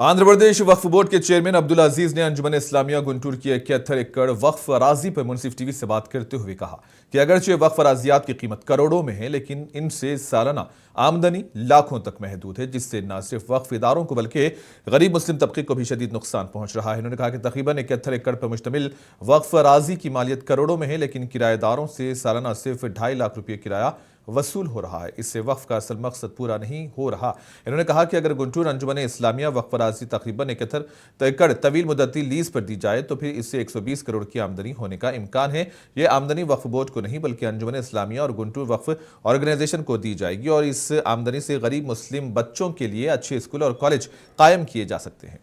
आंध्र प्रदेश वक्फ board के chairman Abdul अजीज ने अंजुमन इस्लामिया गुंटूर की 71 एकड़ वक्फ अराजी पर मुंसिफ टीवी से बात करते हुए कहा कि अगरचे वक्फ अराजियात की कीमत करोड़ों में है, लेकिन इनसे सालाना आमदनी लाखों तक महदूद है, जिससे न सिर्फ वक्फ इदारों को बल्कि गरीब मुस्लिम तबके को भी शदीद नुकसान पहुंच रहा है। उन्होंने कहा कि तकरीबन 71 एकड़ पर मुश्तमिल वक्फ अराजी की मालियत करोड़ों में है, लेकिन किराएदारों से सालाना सिर्फ 2.5 लाख रुपये किराया वसूल हो रहा है। इससे वक्फ का असल मकसद पूरा नहीं हो रहा। इन्होंने कहा कि अगर गुंटूर अंजुमन इस्लामिया वक्फ अराजी तकरीबन 71 एकड़ तवील मुद्दती लीज पर दी जाए तो फिर इससे 120 करोड़ की आमदनी होने का इम्कान है। यह आमदनी वक्फ बोर्ड को नहीं बल्कि अंजुमन इस्लामिया और गुंटूर वक्फ ऑर्गेनाइजेशन को दी जाएगी और इस आमदनी से गरीब मुस्लिम बच्चों के लिए अच्छे स्कूल और कॉलेज कायम किए जा सकते हैं।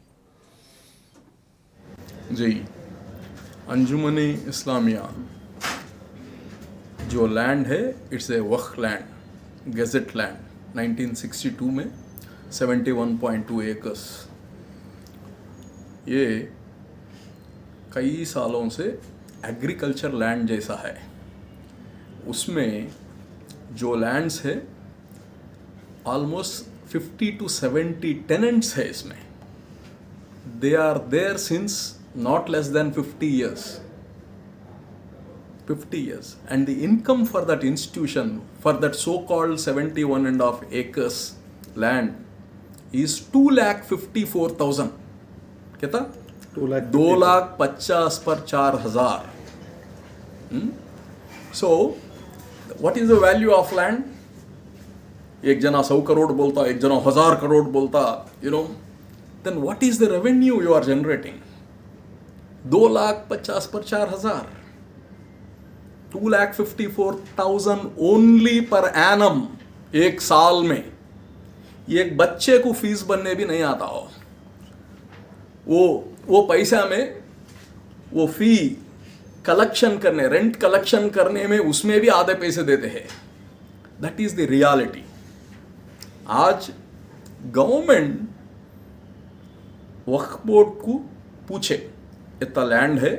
जी, अंजुमन इस्लामिया जो लैंड है, it's a Waqf land, gazette land, 1962 में 71.2 एकर्स। ये कई सालों से एग्रीकल्चर लैंड जैसा है। उसमें जो लैंड्स है ऑलमोस्ट 50 to 70 टेनेंट्स है इसमें। They are there since not less than 50 years, and the income for that institution, for that so-called 71.5 acres land is 2,54,000. कितना? 2,50,000 per 4,000. So, what is the value of land? एक जना 100 करोड़ बोलता, एक जना 1000 करोड़ बोलता, then what is the revenue you are generating? 2,50,000 per 4,000. 2,54,000 only per annum एक साल में। ये एक बच्चे को फीस बनने भी नहीं आता हो। वो पैसा में वो फी कलेक्शन करने, रेंट कलेक्शन करने में उसमें भी आधे पैसे देते हैं। That is the reality. आज गवर्नमेंट वक्फ बोर्ड को पूछे, इतना लैंड है,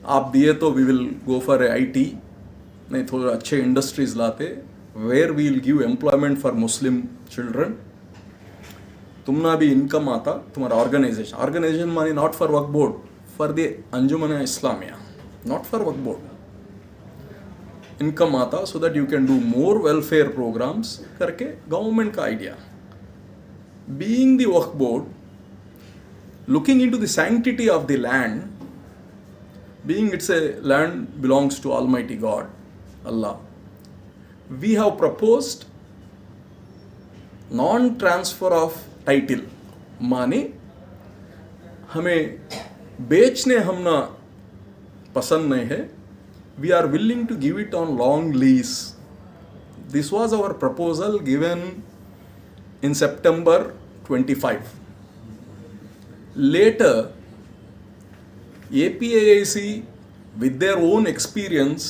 आप दिए तो we will go for IT, नहीं थोड़े अच्छे इंडस्ट्रीज लाते, where we will give employment for Muslim children. तुमना भी इनकम आता, तुम्हारा organisation money not for Waqf board, for the Anjuman Islamia, not for Waqf board. Income आता so that you can do more welfare programs करके गवर्नमेंट का idea. Being the Waqf board, looking into the sanctity of the land, being it's a land belongs to Almighty God, Allah, we have proposed non-transfer of title, माने हमें बेचने हमना पसंद नहीं है, we are willing to give it on long lease. This was our proposal given in September 25. Later, APAIC with their own experience,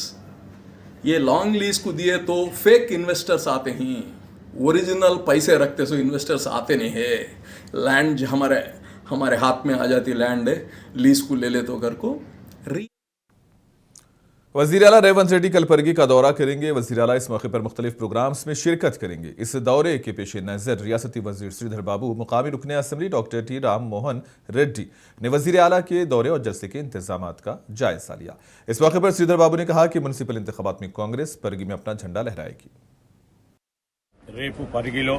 ये long lease को दिए तो फेक इन्वेस्टर्स आते हैं, ओरिजिनल पैसे रखते सो इन्वेस्टर्स आते नहीं है। लैंड हमारे हाथ में आ जाती लैंड है, लीज को ले ले तो घर को। वज़ीर आला रेवंत रेड्डी कल परगी का दौरा करेंगे। वज़ीर आला इस मौके पर मुख्तलिफ प्रोग्राम्स में शिरकत करेंगे। इस दौरे के पेश नज़र रियासती वज़ीर श्रीधर बाबू, मुकामी रुकन assembly doctor T Ram Mohan Reddy ने वज़ीर आला के दौरे और जलसे के इंतजामात का जायजा लिया। इस मौके पर श्रीधर बाबू ने कहा कि म्युनिसिपल इंतखाबात में कांग्रेस परगी में अपना झंडा लहराएगी। రేపు పరిగిలో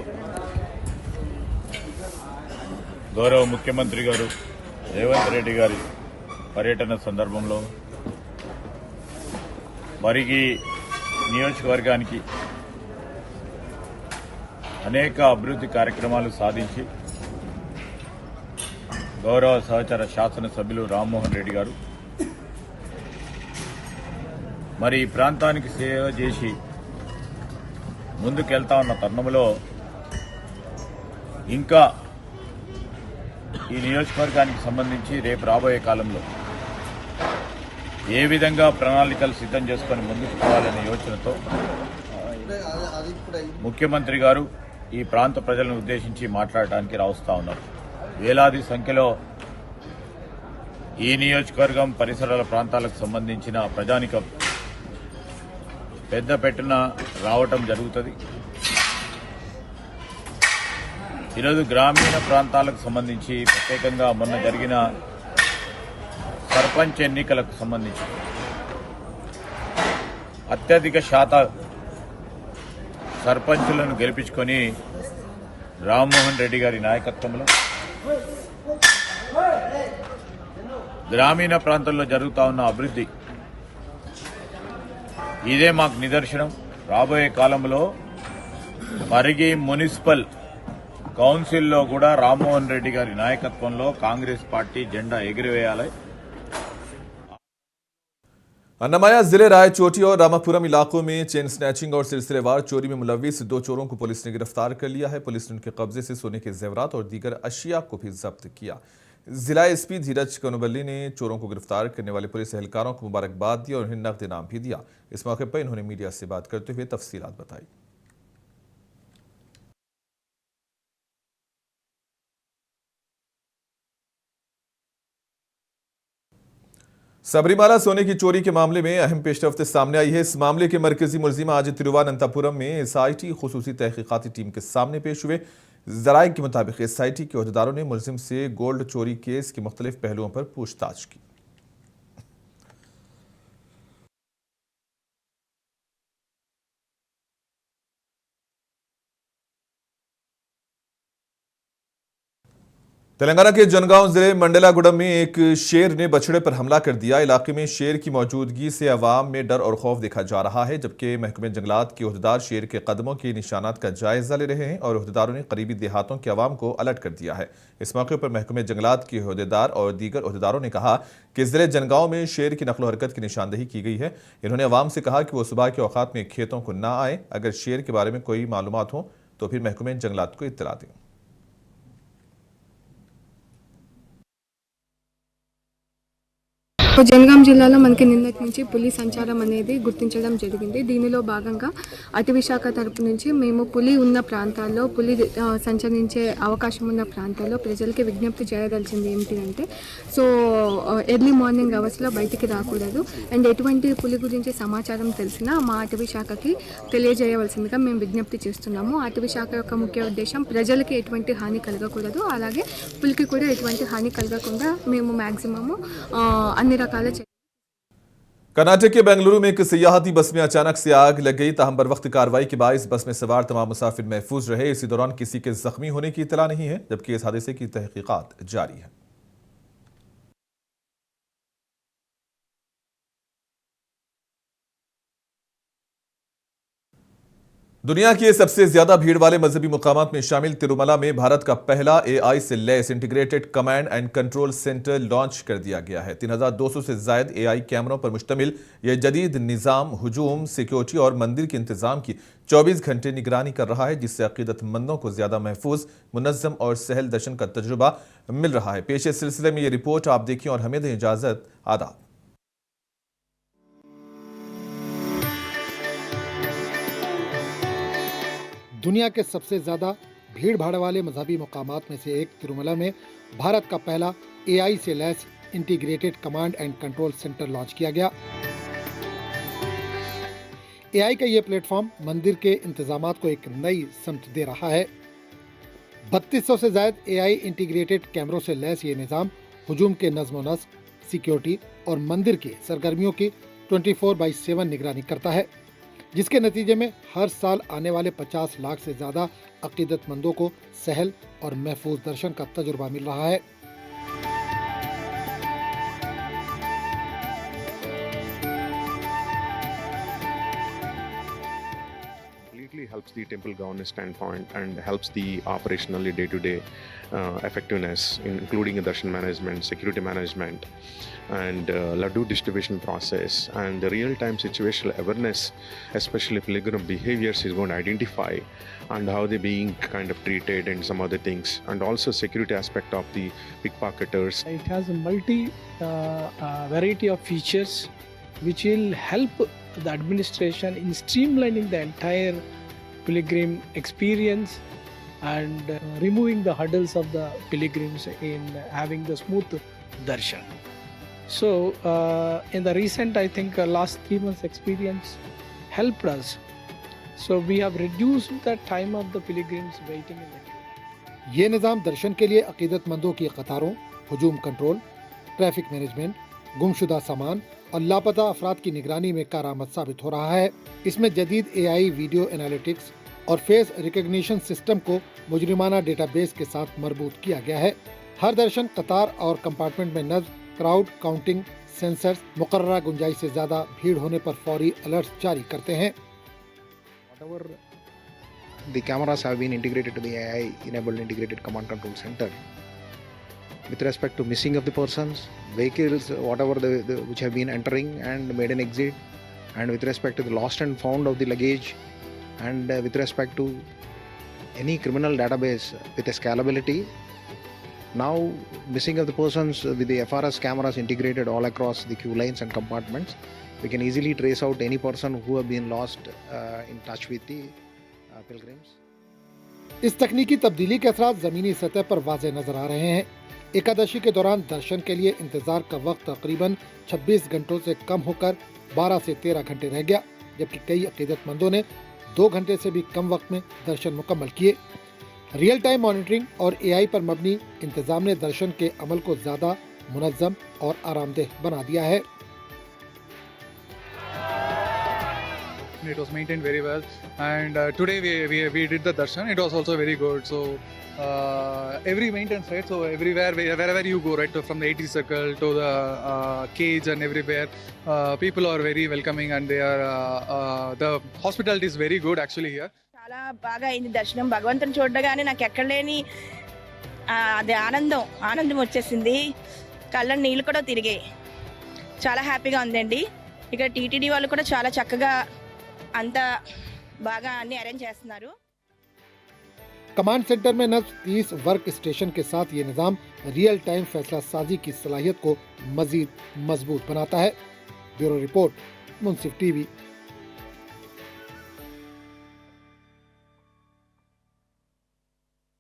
గౌరవ ముఖ్యమంత్రి గారు రేవంత్ రెడ్డి గారి పర్యటన సందర్భంలో పరిగి నియోజకవర్గానికి అనేక అభివృద్ధి కార్యక్రమాలు సాధించి గౌరవ సహచర శాసనసభ్యులు రామ్మోహన్ రెడ్డి గారు మరి ఈ ప్రాంతానికి సేవ చేసి ముందుకెళ్తా ఉన్న తరుణంలో ఇంకా ఈ నియోజకవర్గానికి సంబంధించి రేపు రాబోయే కాలంలో ఏ విధంగా ప్రణాళికలు సిద్ధం చేసుకుని ముందుకు పోవాలనే యోచనతో ముఖ్యమంత్రి గారు ఈ ప్రాంత ప్రజలను ఉద్దేశించి మాట్లాడటానికి రావస్తా ఉన్నారు. వేలాది సంఖ్యలో ఈ నియోజకవర్గం పరిసరాల ప్రాంతాలకు సంబంధించిన ప్రజానికం పెద్ద పెట్టున రావటం జరుగుతుంది. ఈరోజు గ్రామీణ ప్రాంతాలకు సంబంధించి ప్రత్యేకంగా మొన్న జరిగిన సర్పంచ్ ఎన్నికలకు సంబంధించి అత్యధిక శాతం సర్పంచులను గెలిపించుకొని రామ్మోహన్ రెడ్డి గారి నాయకత్వంలో గ్రామీణ ప్రాంతాల్లో జరుగుతా ఉన్న అభివృద్ధి ఇదే మాకు నిదర్శనం. రాబోయే కాలంలో పరిగి మున్సిపల్ కౌన్సిల్లో కూడా రామ్మోహన్ రెడ్డి గారి నాయకత్వంలో కాంగ్రెస్ పార్టీ జెండా ఎగిరివేయాలి. अन्नमया जिले रायचोटी और रामापुरम इलाकों में चेन स्नैचिंग और सिलसिलेवार चोरी में मुलविस 2 चोरों को पुलिस ने गिरफ्तार कर लिया है। पुलिस ने उनके कब्जे से सोने के जेवरात और दीगर अशिया को भी जब्त किया। जिला एसपी धीरज कनुबल्ली ने चोरों को गिरफ्तार करने वाले पुलिस एहलकारों को मुबारकबाद दी और उन्हें नकद इनाम भी दिया। इस मौके पर इन्होंने मीडिया से बात करते हुए तफसीलात बताई। सबरीमाला सोने की चोरी के मामले में अहम पेशरफ्त सामने आई है। इस मामले के मरकजी मुलजिम आज तिरुवनंतपुरम में एसआईटी खुसूसी तहकीकाती टीम के सामने पेश हुए। जराये के मुताबिक एसआईटी के अहदेदारों ने मुलजिम से गोल्ड चोरी केस के मुख्तलिफ पहलुओं पर पूछताछ की। तेलंगाना के जनगांव जिले मंडलागुडम में एक शेर ने बछड़े पर हमला कर दिया। इलाके में शेर की मौजूदगी से अवाम में डर और खौफ देखा जा रहा है, जबकि महकमे जंगलात के अहदेदार शेर के कदमों के निशानात का जायजा ले रहे हैं और अहदेदारों ने करीबी देहातों के अवाम को अलर्ट कर दिया है। इस मौके पर महकमे जंगलात के अहदेदार और दीगर अहदेदारों ने कहा कि जिले जनगांव में शेर की नकलो हरकत की निशानदेही की गई है। इन्होंने अवाम से कहा कि वो सुबह के औकात में खेतों को न आए। अगर शेर के बारे में कोई मालूमात हो तो फिर महकमे जंगलात को इत्तला दें। జనగాం జిల్లాలో మనకి నిన్నటి నుంచి పులి సంచారం అనేది గుర్తించడం జరిగింది. దీనిలో భాగంగా అటవీ శాఖ తరపు నుంచి మేము పులి ఉన్న ప్రాంతాల్లో పులి సంచరించే అవకాశం ఉన్న ప్రాంతాల్లో ప్రజలకి విజ్ఞప్తి చేయదలిచింది ఏంటి అంటే ఎర్లీ మార్నింగ్ అవర్స్లో బయటికి రాకూడదు. అండ్ ఎటువంటి పులి గురించి సమాచారం తెలిసినా మా అటవీ శాఖకి తెలియజేయవలసిందిగా మేము విజ్ఞప్తి చేస్తున్నాము. అటవీ శాఖ యొక్క ముఖ్య ఉద్దేశం ప్రజలకి ఎటువంటి హాని కలగకూడదు, అలాగే పులికి కూడా ఎటువంటి హాని కలగకుండా మేము మ్యాక్సిమము అన్ని कर्नाटक के बेंगलुरु में एक सियाहती बस में अचानक से आग लग गई। ताहम बर वक्त कार्रवाई के बायस बस में सवार तमाम मुसाफिर महफूज रहे। इसी दौरान किसी के जख्मी होने की इत्तला नहीं है, जबकि इस हादसे की तहकीकात जारी है। दुनिया के सबसे ज्यादा भीड़ वाले मजहबी मुकामात में शामिल तिरुमला में भारत का पहला एआई से लैस integrated command and control centre launch कर दिया गया है। 3200 से ज्यादा एआई कैमरों पर मुश्तमिल यह जदीद निज़ाम हुजूम, सिक्योरिटी और मंदिर के इंतजाम की 24 घंटे निगरानी कर रहा है, जिससे अकीदतमंदों को ज्यादा महफूज, मुनज़्ज़म और सहल दर्शन का तजुर्बा मिल रहा है। पेश सिलसिले में यह रिपोर्ट आप देखिए और हमें दें इजाजत। आदाब। दुनिया के सबसे ज़्यादा भीड़ भाड़ वाले मजहबी मकामात में से एक तिरुमला में भारत का पहला एआई से लैस integrated command and control centre launch किया गया। एआई का ये प्लेटफॉर्म मंदिर के इंतजामात को एक नई समत दे रहा है। 3200 से ज्यादा एआई इंटीग्रेटेड कैमरों से लैस ये निज़ाम हुजूम के नज़्म नस्क, सिक्योरिटी और मंदिर की सरगर्मियों की 24/7 निगरानी करता है, जिसके नतीजे में हर साल आने वाले 50 लाख से ज़्यादा अकीदतमंदों को सहल और महफूज दर्शन का तजुर्बा मिल रहा है। Helps the temple governance standpoint and helps the operationally day-to-day effectiveness, including darshan management, security management, and laddu distribution process, and the real-time situational awareness, especially pilgrim behaviors, is going to identify and how they're being kind of treated and some other things, and also security aspect of the pickpocketers. It has a variety of features which will help the administration in streamlining the entire pilgrim experience and removing the hurdles of the pilgrims in having the smooth darshan. So in the recent, I think last 3 months experience helped us. So we have reduced the time of the pilgrims waiting in the queue. ये निज़ाम दर्शन के लिए अकीदतमंदों की कतारों, हुजूम control, traffic management, गुमशुदा सामान और लापता अफराद की निगरानी में कारआमद साबित हो रहा है। इसमें जदीद AI वीडियो एनालिटिक्स और फेस रिकग्निशन सिस्टम को मुजरिमाना डेटाबेस के साथ मरबूत किया गया है। हर दर्शन, कतार और कंपार्टमेंट में नज़्म, क्राउड काउंटिंग सेंसर्स मुकर्ररा गुंजाइश से ज्यादा भीड़ होने पर फौरी अलर्ट जारी करते हैं। Whatever the cameras have been integrated to the AI-enabled integrated command control center. With respect to missing of the persons, vehicles, whatever which have been entering and made an exit, and with respect to the lost and found of the luggage, and with respect to any criminal database with a scalability, now missing of the persons with the FRS cameras integrated all across the queue lines and compartments, we can easily trace out any person who have been lost in touch with the pilgrims. इस तकनीकी तब्दीली के असरात ज़मीनी सतह पर वाज़ेह नजर आ रहे हैं। एकादशी के दौरान दर्शन के लिए इंतजार का वक्त तकरीबन 26 घंटों से कम होकर 12 से 13 घंटे रह गया, जबकि कई अकीदतमंदों ने 2 घंटे से भी कम वक्त में दर्शन मुकम्मल किए। रियल टाइम मॉनिटरिंग और AI पर मबनी इंतजाम ने दर्शन के अमल को ज़्यादा मुनज़्ज़म और आरामदेह बना दिया है। It was maintained very well, and today we did the darshan. It was also very good. So every maintenance, right? So everywhere, wherever you go, right, from the 80 circle to the cage and everywhere, people are very welcoming, and they are the hospitality is very good actually here. చాలా బాగా అయింది దర్శనం. భగవంతుని చూడగానే నాకు ఎక్కడ లేని అది ఆనందం వచ్చేసింది. కళ్ళ నీళ్ళు కూడా తిరిగాయి. చాలా హ్యాపీగా ఉందండి. ఇక్కడ టీటీడీ వాళ్ళు కూడా చాలా చక్కగా అంతా బాగా అన్ని అరేంజ్ చేస్తున్నారు। कमांड सेंटर में नस्ब 30 वर्क स्टेशन के साथ ये निज़ाम रियल टाइम फैसला साजी की सलाहियत को मजीद मजबूत बनाता है। ब्यूरो रिपोर्ट, मुंसिफ टीवी।